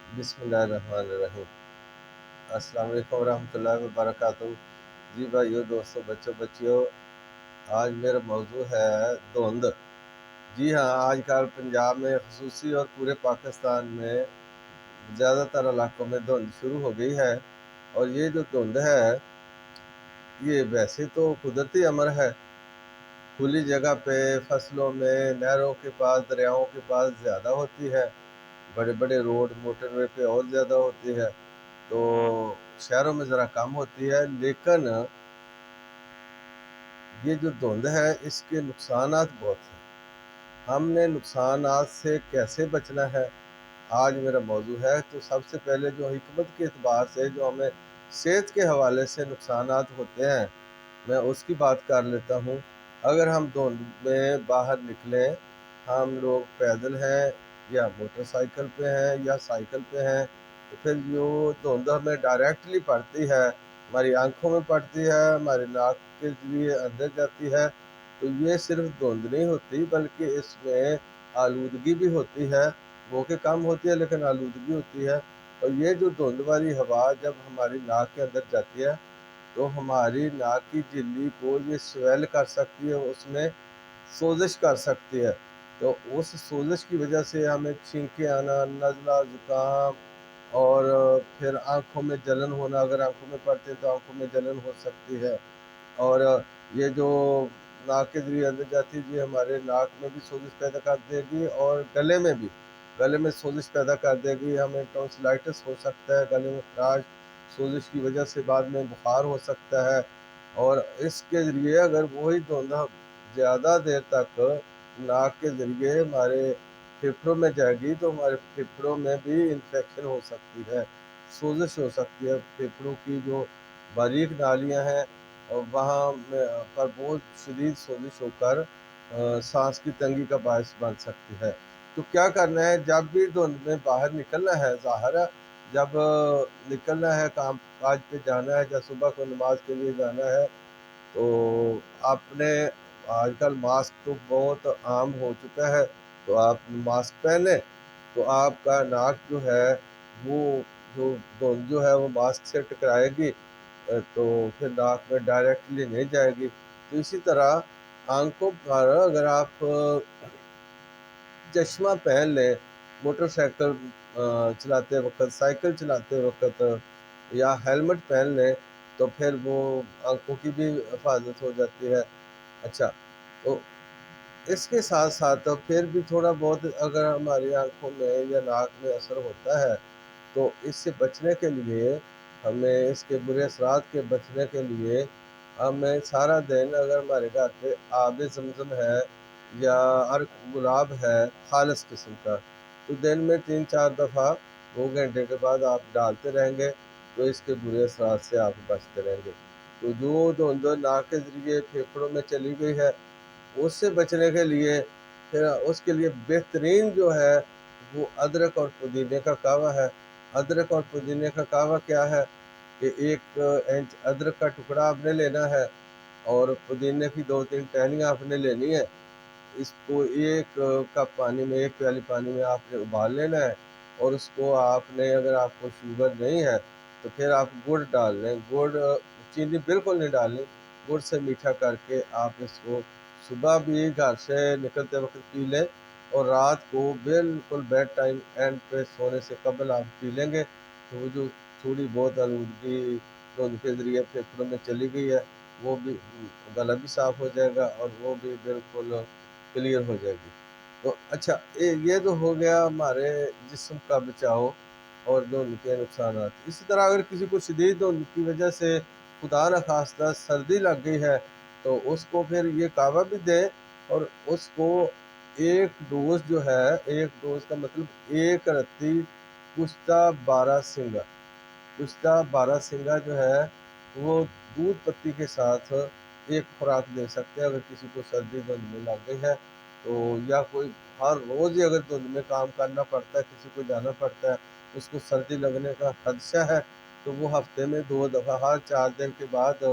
بسم اللہ الرحمن الرحیم۔ السلام علیکم ورحمۃ اللہ وبرکاتہ۔ جی بھائیو، دوستوں، بچوں، بچیوں، آج میرا موضوع ہے دھند۔ جی ہاں، آج کل پنجاب میں خصوصی اور پورے پاکستان میں زیادہ تر علاقوں میں دھند شروع ہو گئی ہے، اور یہ جو دھند ہے یہ ویسے تو قدرتی امر ہے۔ کھلی جگہ پہ، فصلوں میں، نہروں کے پاس، دریاؤں کے پاس زیادہ ہوتی ہے، بڑے بڑے روڈ موٹر وے پہ اور زیادہ ہوتی ہے، تو شہروں میں ذرا کم ہوتی ہے۔ لیکن یہ جو دھند ہے اس کے نقصانات بہت ہیں۔ ہم نے نقصانات سے کیسے بچنا ہے، آج میرا موضوع ہے۔ تو سب سے پہلے جو حکمت کے اعتبار سے جو ہمیں صحت کے حوالے سے نقصانات ہوتے ہیں، میں اس کی بات کر لیتا ہوں۔ اگر ہم دھند میں باہر نکلیں، ہم لوگ پیدل ہیں یا موٹر سائیکل پہ ہیں یا سائیکل پہ ہیں، تو پھر جو دھند ہمیں ڈائریکٹلی پڑتی ہے، ہماری آنکھوں میں پڑتی ہے، ہماری ناک کے ذریعے اندر جاتی ہے، تو یہ صرف دھند نہیں ہوتی بلکہ اس میں آلودگی بھی ہوتی ہے۔ وہ کہ کم ہوتی ہے لیکن آلودگی ہوتی ہے۔ اور یہ جو دھند والی ہوا جب ہماری ناک کے اندر جاتی ہے تو ہماری ناک کی جھلی کو یہ سویل کر سکتی ہے، اس میں سوزش کر سکتی ہے۔ تو اس سوزش کی وجہ سے ہمیں چھینکیں آنا، نزلہ، زکام، اور پھر آنکھوں میں جلن ہونا، اگر آنکھوں میں پڑتے تو آنکھوں میں جلن ہو سکتی ہے۔ اور یہ جو ناک کے ذریعے اندر جاتی ہے، یہ ہمارے ناک میں بھی سوزش پیدا کر دے گی، اور گلے میں سوزش پیدا کر دے گی۔ ہمیں ٹونسلائٹس ہو سکتا ہے، گلے میں خراش، سوزش کی وجہ سے بعد میں بخار ہو سکتا ہے۔ اور اس کے ذریعے اگر وہی دھند زیادہ دیر تک ناک کے ذریعے ہمارے پھیپھڑوں میں جائے گی تو ہمارے پھیپھڑوں میں بھی انفیکشن ہو سکتی ہے، سوزش ہو سکتی ہے۔ پھیپھڑوں کی جو باریک نالیاں ہیں اور وہاں پر بہت شدید سوزش ہو کر سانس کی تنگی کا باعث بن سکتی ہے۔ تو کیا کرنا ہے جب بھی دھند میں باہر نکلنا ہے؟ ظاہر ہے جب نکلنا ہے، کام کاج پہ جانا ہے یا صبح کو نماز کے لیے جانا ہے، تو آپ نے آج کل ماسک تو بہت عام ہو چکا ہے، تو آپ ماسک پہنیں تو آپ کا ناک جو ہے وہ جو دھند جو ہے وہ ماسک سے ٹکرائے گی، تو پھر ناک میں ڈائریکٹلی نہیں جائے گی۔ تو اسی طرح آنکھوں پر اگر آپ چشمہ پہن لیں موٹر سائیکل چلاتے وقت، سائیکل چلاتے وقت، یا ہیلمٹ پہن لیں، تو پھر وہ آنکھوں کی بھی حفاظت ہو جاتی ہے۔ اچھا، تو اس کے ساتھ ساتھ پھر بھی تھوڑا بہت اگر ہماری آنکھوں میں یا ناک میں اثر ہوتا ہے تو اس سے بچنے کے لیے ہمیں، اس کے برے اثرات کے بچنے کے لیے، ہمیں سارا دن اگر ہمارے گھر پہ آب زمزم ہے یا عرق گلاب ہے خالص قسم کا، تو دن میں 3-4 دفعہ 2 گھنٹے کے بعد آپ ڈالتے رہیں گے تو اس کے برے اثرات سے آپ بچتے رہیں گے۔ تو جو دھند ناک کے ذریعے پھیپھڑوں میں چلی گئی ہے، اس سے بچنے کے لیے پھر اس کے لیے بہترین جو ہے وہ ادرک اور پودینے کا قہوہ ہے۔ ادرک اور پودینے کا قہوہ کیا ہے کہ 1 انچ ادرک کا ٹکڑا آپ نے لینا ہے، اور پودینے کی 2-3 ٹہنیاں آپ نے لینی ہے۔ اس کو 1 کپ پانی میں، 1 پیالی پانی میں آپ نے ابال لینا ہے، اور اس کو آپ نے، اگر آپ کو شوگر نہیں ہے تو پھر آپ گڑ ڈال لیں۔ گڑ، چینی بالکل نہیں ڈالنی، گڑ سے میٹھا کر کے آپ اس کو صبح بھی گھر سے نکلتے وقت پی لیں، اور رات کو بالکل بیڈ ٹائم اینڈ پہ سونے سے قبل آپ پی لیں گے، تو وہ جو تھوڑی بہت آلودگی دھند کے ذریعے پھیپھڑوں میں چلی گئی ہے وہ بھی، گلا بھی صاف ہو جائے گا اور وہ بھی بالکل کلیئر ہو جائے گی۔ تو اچھا، یہ تو ہو گیا ہمارے جسم کا بچاؤ اور دھند کے نقصانات۔ اسی طرح اگر کسی کو شدید دھند کی وجہ سے خدا نخواستہ سردی لگ گئی ہے تو اس کو پھر یہ قہوہ بھی دیں، اور اس کو 1 ڈوز جو ہے، 1 ڈوز کا مطلب 1 رتی کشتہ 12 سنگا، کشتہ 12 سنگا جو ہے وہ دودھ پتی کے ساتھ ایک خوراک دے سکتے ہیں اگر کسی کو سردی دھند میں لگ گئی ہے تو۔ یا کوئی ہر روز ہی اگر دھند میں کام کرنا پڑتا ہے، کسی کو جانا پڑتا ہے، اس کو سردی لگنے کا خدشہ ہے، تو وہ ہفتے میں 2 دفعہ ہر 4 دن کے بعد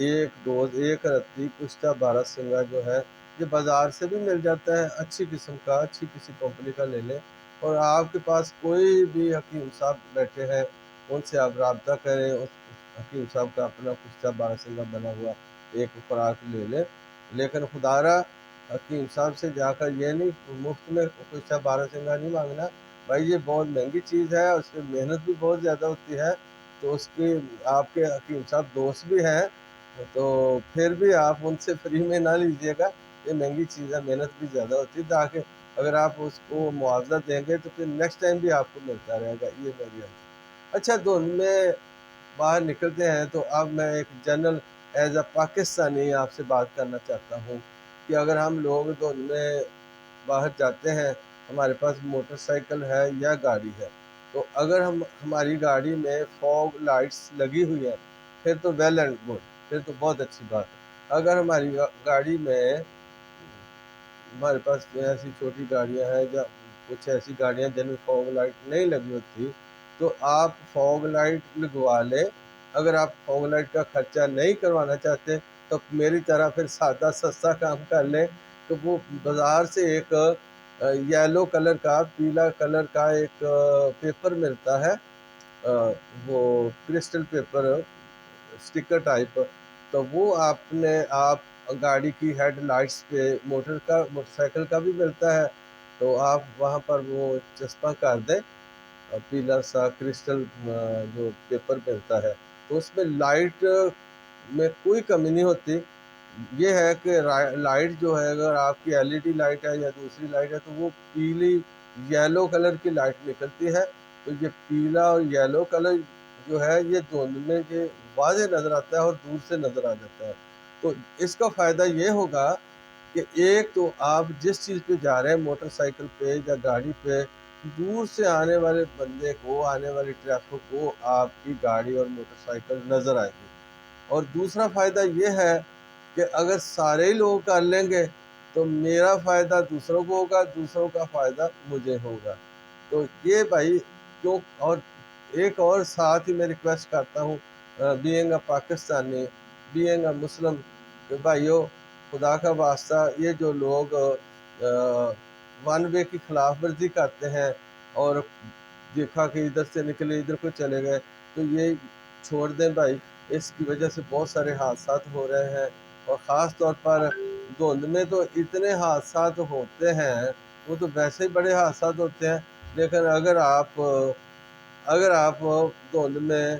1 ڈوز، 1 رتی کشتہ 12 سنگا جو ہے، یہ بازار سے بھی مل جاتا ہے، اچھی قسم کا، اچھی کسی کمپنی کا لے لیں، اور آپ کے پاس کوئی بھی حکیم صاحب بیٹھے ہیں، ان سے آپ رابطہ کریں، اس حکیم صاحب کا اپنا کشتہ بارہ سنگا بنا ہوا ایک خوراک لے لیں، لیکن خدارہ حکیم صاحب سے جا کر یہ نہیں مفت میں کشتہ بارہ سنگا نہیں مانگنا بھائی، یہ بہت مہنگی چیز ہے، اس میں محنت بھی بہت زیادہ ہوتی ہے، تو اس کی آپ کے حکیم صاحب دوست بھی ہیں، تو پھر بھی آپ ان سے فری میں نہ لیجیے گا، یہ مہنگی چیز ہے، محنت بھی زیادہ ہوتی ہے، تاکہ اگر آپ اس کو معاوضہ دیں گے تو پھر نیکسٹ ٹائم بھی آپ کو ملتا رہے گا، یہ میری اچھا دھند میں باہر نکلتے ہیں تو اب میں ایک جنرل ایز اے پاکستانی آپ سے بات کرنا چاہتا ہوں کہ اگر ہم لوگ دھند میں باہر جاتے ہیں، ہمارے پاس موٹر سائیکل ہے یا گاڑی ہے، تو اگر ہماری گاڑی میں فوگ لائٹس لگی ہوئی ہیں پھر تو ویل اینڈ گڈ، پھر تو بہت اچھی بات ہے۔ اگر ہماری گاڑی میں ہمارے پاس ایسی چھوٹی گاڑیاں ہیں یا کچھ ایسی گاڑیاں جن میں فوگ لائٹ نہیں لگی ہوتی تو آپ فوگ لائٹ لگوا لیں۔ اگر آپ فوگ لائٹ کا خرچہ نہیں کروانا چاہتے تو میری طرح پھر سادہ سستا کام کر لیں، تو وہ بازار سے ایک یلو کلر کا پیلا کلر کا ایک پیپر ملتا ہے، وہ کرسٹل پیپر اسٹیکر ٹائپ، تو وہ آپ گاڑی کی ہیڈ لائٹس پہ موٹر سائیکل کا بھی ملتا ہے، تو آپ وہاں پر وہ چسپاں کر دیں، پیلا سا کرسٹل جو پیپر ملتا ہے، تو اس میں لائٹ میں کوئی کمی نہیں ہوتی۔ یہ ہے کہ لائٹ جو ہے اگر آپ کی ایل ای ڈی لائٹ ہے یا دوسری لائٹ ہے تو وہ پیلی یلو کلر کی لائٹ نکلتی ہے، تو یہ پیلا اور یلو کلر جو ہے یہ دھند میں یہ واضح نظر آتا ہے اور دور سے نظر آ جاتا ہے۔ تو اس کا فائدہ یہ ہوگا کہ ایک تو آپ جس چیز پہ جا رہے ہیں موٹر سائیکل پہ یا گاڑی پہ، دور سے آنے والے بندے کو، آنے والی ٹریفک کو آپ کی گاڑی اور موٹر سائیکل نظر آئے گی۔ اور دوسرا فائدہ یہ ہے کہ اگر سارے ہی لوگ کر لیں گے تو میرا فائدہ دوسروں کو ہوگا، دوسروں کا فائدہ مجھے ہوگا۔ تو یہ بھائی کیوں، اور ایک اور ساتھ ہی میں ریکویسٹ کرتا ہوں being a Pakistani, being a Muslim, کہ بھائیو خدا کا واسطہ یہ جو لوگ ون وے کی خلاف ورزی کرتے ہیں اور دیکھا کہ ادھر سے نکلے ادھر کو چلے گئے، تو یہ چھوڑ دیں بھائی، اس کی وجہ سے بہت سارے حادثات ہو رہے ہیں، اور خاص طور پر دھند میں تو اتنے حادثات ہوتے ہیں، وہ تو ویسے ہی بڑے حادثات ہوتے ہیں، لیکن اگر آپ دھند میں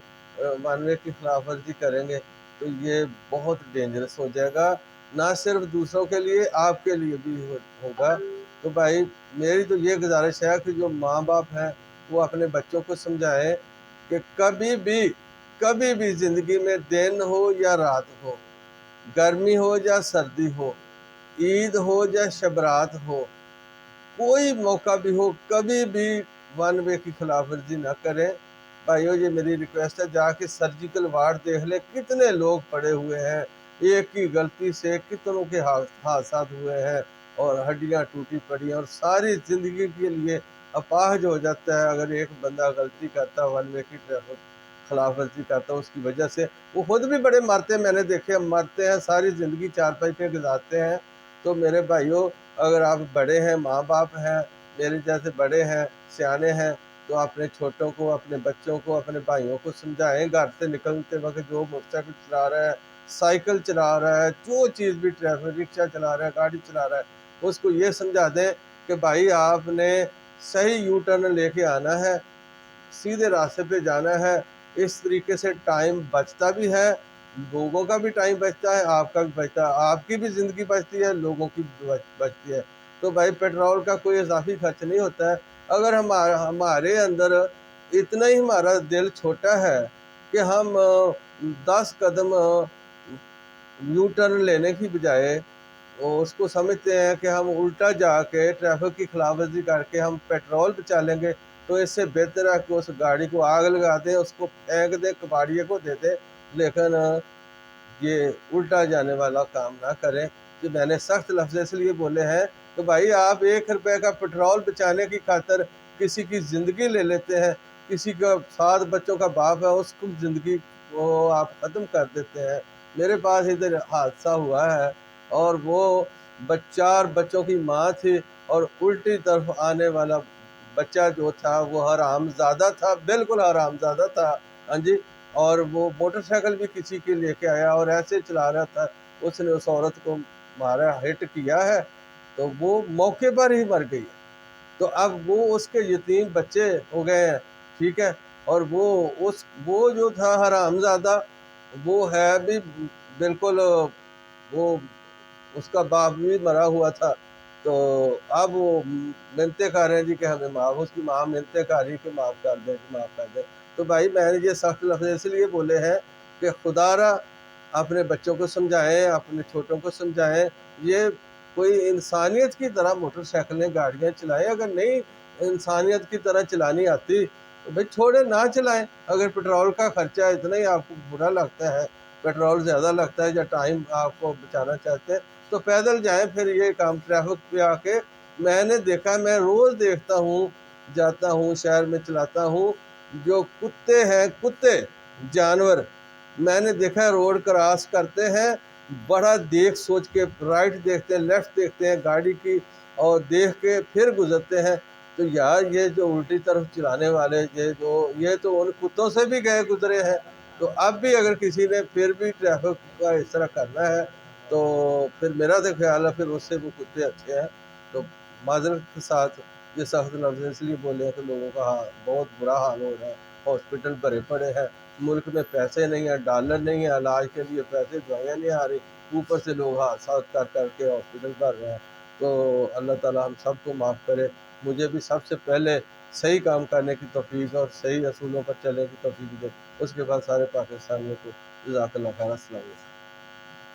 ون وے کی خلاف ورزی کریں گے تو یہ بہت ڈینجرس ہو جائے گا، نہ صرف دوسروں کے لیے آپ کے لیے بھی ہوگا۔ تو بھائی میری تو یہ گزارش ہے کہ جو ماں باپ ہیں وہ اپنے بچوں کو سمجھائیں کہ کبھی بھی زندگی میں دن ہو یا رات ہو، گرمی ہو یا سردی ہو، عید ہو یا شبرات ہو، کوئی موقع بھی ہو، کبھی بھی ون وے کی خلاف ورزی نہ کریں۔ بھائیو یہ میری ریکویسٹ ہے، جا کے سرجیکل وارڈ دیکھ لیں کتنے لوگ پڑے ہوئے ہیں، ایک ہی غلطی سے کتنوں کے حادثات ہوئے ہیں اور ہڈیاں ٹوٹی پڑی ہیں، اور ساری زندگی کے لیے اپاہج ہو جاتا ہے اگر ایک بندہ غلطی کرتا ون وے کی خلاف ورزی کرتا اس کی وجہ سے، وہ خود بھی بڑے مرتے ہیں، میں نے دیکھے مرتے ہیں، ساری زندگی چارپائی پہ گزارتے ہیں۔ تو میرے بھائیوں اگر آپ بڑے ہیں، ماں باپ ہیں، میرے جیسے بڑے ہیں، سیانے ہیں، تو اپنے چھوٹوں کو، اپنے بچوں کو، اپنے بھائیوں کو سمجھائیں، گھر سے نکلتے وقت جو موٹر سائیکل چلا رہا ہے، سائیکل چلا رہا ہے، جو چیز بھی ٹریفک، رکشہ چلا رہا ہے، گاڑی چلا رہا ہے، اس کو یہ سمجھا دیں کہ بھائی آپ نے صحیح یو ٹرن لے کے آنا ہے، سیدھے راستے پہ جانا ہے، اس طریقے سے ٹائم بچتا بھی ہے، لوگوں کا بھی ٹائم بچتا ہے، آپ کا بھی بچتا ہے، آپ کی بھی زندگی بچتی ہے، لوگوں کی بھی بچتی ہے۔ تو بھائی پیٹرول کا کوئی اضافی خرچ نہیں ہوتا ہے، اگر ہمارے اندر اتنا ہی ہمارا دل چھوٹا ہے کہ ہم 10 قدم یو ٹرن لینے کی بجائے اس کو سمجھتے ہیں کہ ہم الٹا جا کے ٹریفک کی خلاف ورزی کر کے ہم پیٹرول بچا لیں گے، تو اس سے بہتر ہے کہ اس گاڑی کو آگ لگا دیں، اس کو پھینک دیں، کباڑیے کو دے دیں، لیکن یہ الٹا جانے والا کام نہ کریں۔ کہ میں نے سخت لفظ اس لیے بولے ہیں کہ بھائی آپ 1 روپے کا پیٹرول بچانے کی خاطر کسی کی زندگی لے لیتے ہیں، کسی کا 7 بچوں کا باپ ہے اس کو زندگی کو آپ ختم کر دیتے ہیں۔ میرے پاس ادھر حادثہ ہوا ہے اور وہ 4 بچوں کی ماں تھی اور الٹی طرف آنے والا بچہ جو تھا وہ حرام زادہ تھا، بالکل حرام زادہ تھا، ہاں جی، اور وہ موٹر سائیکل بھی کسی کے لے کے آیا اور ایسے چلا رہا تھا، اس نے اس عورت کو مارا، ہٹ کیا ہے تو وہ موقع پر ہی مر گئی۔ تو اب وہ اس کے یتیم بچے ہو گئے ہیں، ٹھیک ہے، اور وہ جو تھا حرام زادہ وہ ہے بھی بالکل، وہ اس کا باپ بھی مرا ہوا تھا، تو اب وہ منتیں کر رہے ہیں جی کہ ہمیں معاف، اس کی ماں منتیں کر رہی کہ معاف کر دیں، معاف کر دیں۔ تو بھائی میں نے یہ سخت لفظ اس لیے بولے ہیں کہ خدا را اپنے بچوں کو سمجھائیں، اپنے چھوٹوں کو سمجھائیں، یہ کوئی انسانیت کی طرح موٹر سائیکلیں گاڑیاں چلائیں، اگر نہیں انسانیت کی طرح چلانی آتی تو بھائی چھوڑے نہ چلائیں۔ اگر پٹرول کا خرچہ اتنا ہی آپ کو برا لگتا ہے، پیٹرول زیادہ لگتا ہے یا ٹائم آپ کو بچانا چاہتے ہیں تو پیدل جائیں، پھر یہ کام ٹریفک پہ آ کے میں نے دیکھا، میں روز دیکھتا ہوں، جاتا ہوں شہر میں چلاتا ہوں، جو کتے ہیں، کتے جانور، میں نے دیکھا روڈ کراس کرتے ہیں بڑا دیکھ سوچ کے، رائٹ دیکھتے ہیں، لیفٹ دیکھتے ہیں گاڑی کی، اور دیکھ کے پھر گزرتے ہیں۔ تو یار یہ جو الٹی طرف چلانے والے یہ تو ان کتوں سے بھی گئے گزرے ہیں، تو اب بھی اگر کسی نے پھر بھی ٹریفک کا اس طرح کرنا ہے تو پھر میرا تو خیال ہے پھر اس سے وہ کتے اچھے ہیں۔ تو معذرت کے ساتھ یہ سخت لفظ اس لیے بولے ہیں کہ لوگوں کا بہت برا حال ہو رہا ہے، ہاسپٹل بھرے پڑے ہیں، ملک میں پیسے نہیں ہیں، ڈالر نہیں ہیں، علاج کے لیے پیسے، دوائیاں نہیں آ رہی، اوپر سے لوگ حادثات کر کے ہاسپٹل بھر رہے ہیں۔ تو اللہ تعالیٰ ہم سب کو معاف کرے، مجھے بھی سب سے پہلے صحیح کام کرنے کی توفیق اور صحیح اصولوں پر چلنے کی توفیق دے، اس کے بعد سارے پاکستانیوں کو جزاک اللہ خیر، السلام علیکم۔